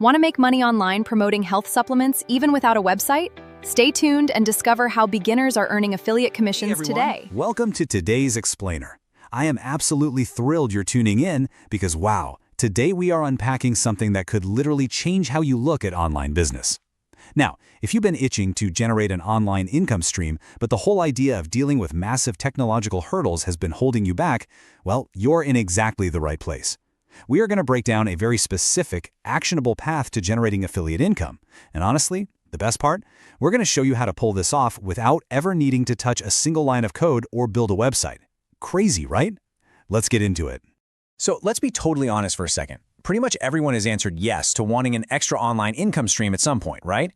Want to make money online promoting health supplements even without a website? Stay tuned and discover how beginners are earning affiliate commissions today. Welcome to today's Explainer. I am absolutely thrilled you're tuning in because, wow, today we are unpacking something that could literally change how you look at online business. Now, if you've been itching to generate an online income stream, but the whole idea of dealing with massive technological hurdles has been holding you back, well, you're in exactly the right place. We are going to break down a very specific, actionable path to generating affiliate income. And honestly, the best part? We're going to show you how to pull this off without ever needing to touch a single line of code or build a website. Crazy, right? Let's get into it. So let's be totally honest for a second. Pretty much everyone has answered yes to wanting an extra online income stream at some point, right?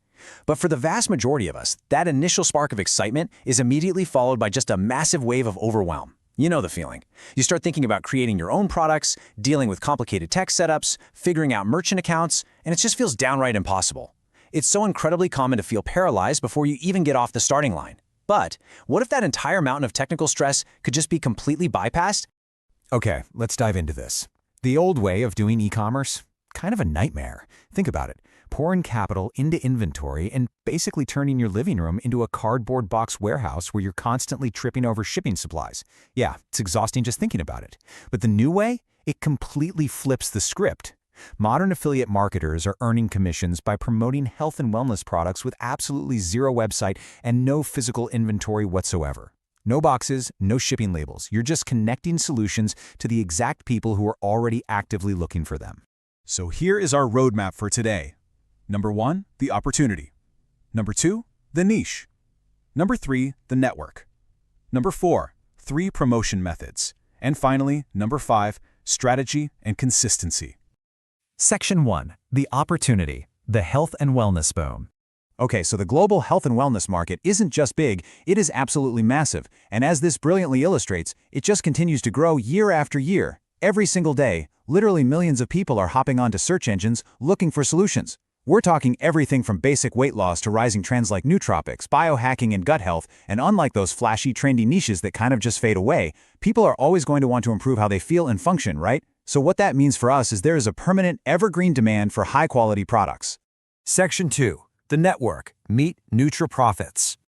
But for the vast majority of us, that initial spark of excitement is immediately followed by just a massive wave of overwhelm. You know the feeling. You start thinking about creating your own products, dealing with complicated tech setups, figuring out merchant accounts, and it just feels downright impossible. It's so incredibly common to feel paralyzed before you even get off the starting line. But what if that entire mountain of technical stress could just be completely bypassed? Okay, let's dive into this. The old way of doing e-commerce? Kind of a nightmare. Think about it. Pouring capital into inventory and basically turning your living room into a cardboard box warehouse where you're constantly tripping over shipping supplies. Yeah, it's exhausting just thinking about it. But the new way? It completely flips the script. Modern affiliate marketers are earning commissions by promoting health and wellness products with absolutely zero website and no physical inventory whatsoever. No boxes, no shipping labels. You're just connecting solutions to the exact people who are already actively looking for them. So here is our roadmap for today. Number 1, the opportunity. Number 2, the niche. Number 3, the network. Number 4, 3 promotion methods. And finally, number 5, strategy and consistency. Section 1, the opportunity, the health and wellness boom. Okay, so the global health and wellness market isn't just big, it is absolutely massive. And as this brilliantly illustrates, it just continues to grow year after year. Every single day, literally millions of people are hopping onto search engines looking for solutions. We're talking everything from basic weight loss to rising trends like NutriProfits, biohacking, and gut health, and unlike those flashy, trendy niches that kind of just fade away, people are always going to want to improve how they feel and function, right? So what that means for us is there is a permanent, evergreen demand for high-quality products. Section 2, the network, meet NutriProfits.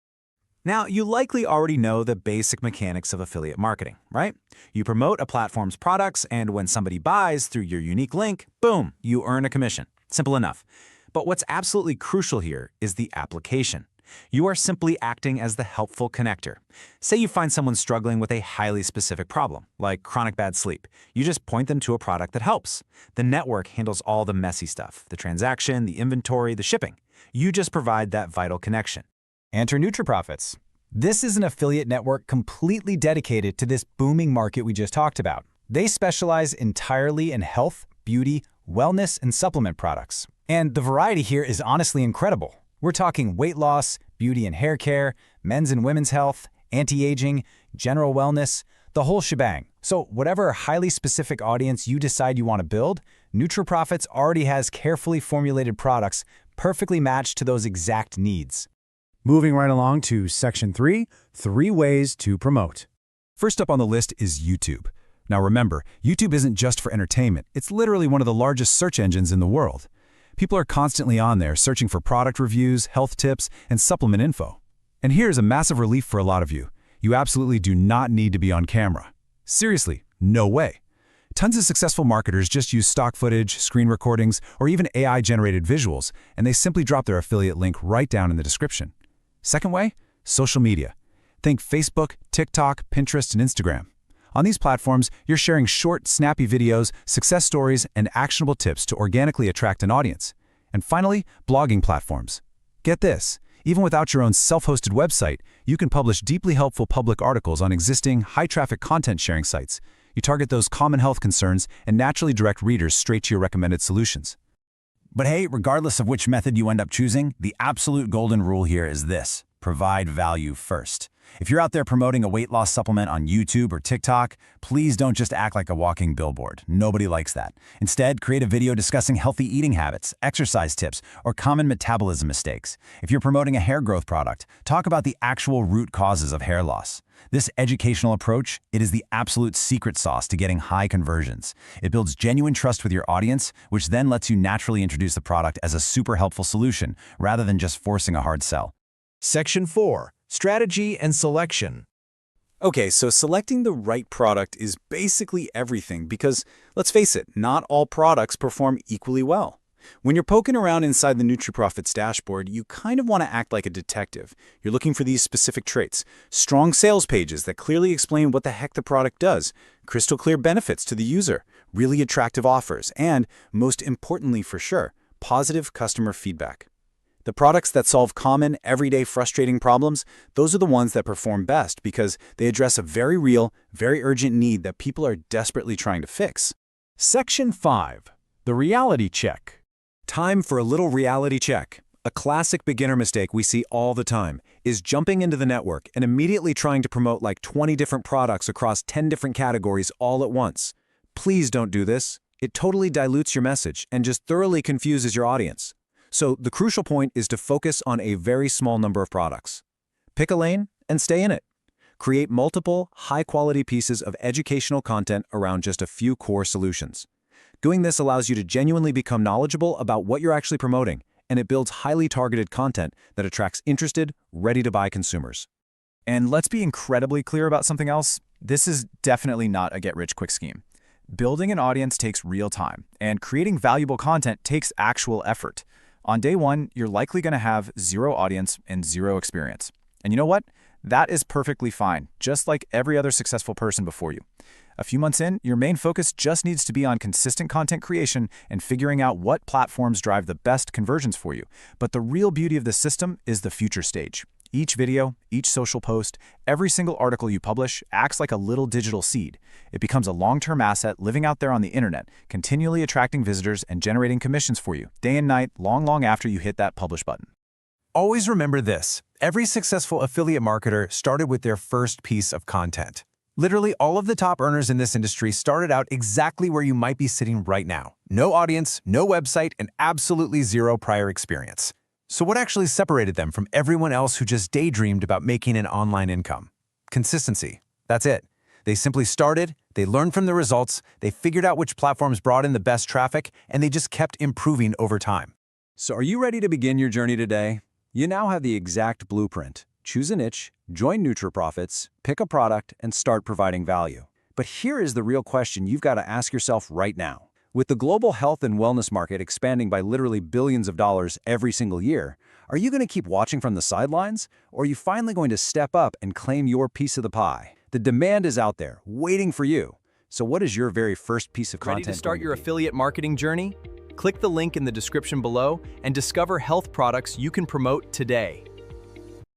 Now, you likely already know the basic mechanics of affiliate marketing, right? You promote a platform's products, and when somebody buys through your unique link, boom, you earn a commission. Simple enough. But what's absolutely crucial here is the application. You are simply acting as the helpful connector. Say you find someone struggling with a highly specific problem, like chronic bad sleep. You just point them to a product that helps. The network handles all the messy stuff, the transaction, the inventory, the shipping. You just provide that vital connection. Enter NutriProfits. This is an affiliate network completely dedicated to this booming market we just talked about. They specialize entirely in health, beauty, wellness, and supplement products. And the variety here is honestly incredible. We're talking weight loss, beauty and hair care, men's and women's health, anti-aging, general wellness, the whole shebang. So whatever highly specific audience you decide you want to build, NutriProfits already has carefully formulated products perfectly matched to those exact needs. Moving right along to Section 3, 3 ways to promote. First up on the list is YouTube. Now remember, YouTube isn't just for entertainment. It's literally one of the largest search engines in the world. People are constantly on there searching for product reviews, health tips, and supplement info. And here's a massive relief for a lot of you. You absolutely do not need to be on camera. Seriously, no way. Tons of successful marketers just use stock footage, screen recordings, or even AI-generated visuals, and they simply drop their affiliate link right down in the description. Second way, social media. Think Facebook, TikTok, Pinterest, and Instagram. On these platforms, you're sharing short, snappy videos, success stories, and actionable tips to organically attract an audience. And finally, blogging platforms. Get this, even without your own self-hosted website, you can publish deeply helpful public articles on existing, high-traffic content sharing sites. You target those common health concerns and naturally direct readers straight to your recommended solutions. But hey, regardless of which method you end up choosing, the absolute golden rule here is this: provide value first. If you're out there promoting a weight loss supplement on YouTube or TikTok, please don't just act like a walking billboard. Nobody likes that. Instead, create a video discussing healthy eating habits, exercise tips, or common metabolism mistakes. If you're promoting a hair growth product, talk about the actual root causes of hair loss. This educational approach, it is the absolute secret sauce to getting high conversions. It builds genuine trust with your audience, which then lets you naturally introduce the product as a super helpful solution, rather than just forcing a hard sell. Section 4. Strategy and Selection. Okay, so selecting the right product is basically everything because, let's face it, not all products perform equally well. When you're poking around inside the NutriProfits dashboard, you kind of want to act like a detective. You're looking for these specific traits: strong sales pages that clearly explain what the heck the product does, crystal clear benefits to the user, really attractive offers, and, most importantly for sure, positive customer feedback. The products that solve common, everyday frustrating problems, those are the ones that perform best because they address a very real, very urgent need that people are desperately trying to fix. Section 5. The Reality Check. Time for a little reality check. A classic beginner mistake we see all the time is jumping into the network and immediately trying to promote like 20 different products across 10 different categories all at once. Please don't do this. It totally dilutes your message and just thoroughly confuses your audience. So the crucial point is to focus on a very small number of products. Pick a lane and stay in it. Create multiple, high-quality pieces of educational content around just a few core solutions. Doing this allows you to genuinely become knowledgeable about what you're actually promoting, and it builds highly targeted content that attracts interested, ready-to-buy consumers. And let's be incredibly clear about something else. This is definitely not a get-rich-quick scheme. Building an audience takes real time, and creating valuable content takes actual effort. On day one, you're likely going to have zero audience and zero experience. And you know what? That is perfectly fine, just like every other successful person before you. A few months in, your main focus just needs to be on consistent content creation and figuring out what platforms drive the best conversions for you. But the real beauty of this system is the future stage. Each video, each social post, every single article you publish acts like a little digital seed. It becomes a long-term asset living out there on the internet, continually attracting visitors and generating commissions for you, day and night, long after you hit that publish button. Always remember this: every successful affiliate marketer started with their first piece of content. Literally all of the top earners in this industry started out exactly where you might be sitting right now. No audience, no website, and absolutely zero prior experience. So what actually separated them from everyone else who just daydreamed about making an online income? Consistency. That's it. They simply started, they learned from the results, they figured out which platforms brought in the best traffic, and they just kept improving over time. So are you ready to begin your journey today? You now have the exact blueprint. Choose a niche, join NutriProfits, pick a product, and start providing value. But here is the real question you've got to ask yourself right now. With the global health and wellness market expanding by literally billions of dollars every single year, are you going to keep watching from the sidelines, or are you finally going to step up and claim your piece of the pie? The demand is out there, waiting for you. So what is your very first piece of content? Ready to start your affiliate marketing journey? Click the link in the description below and discover health products you can promote today.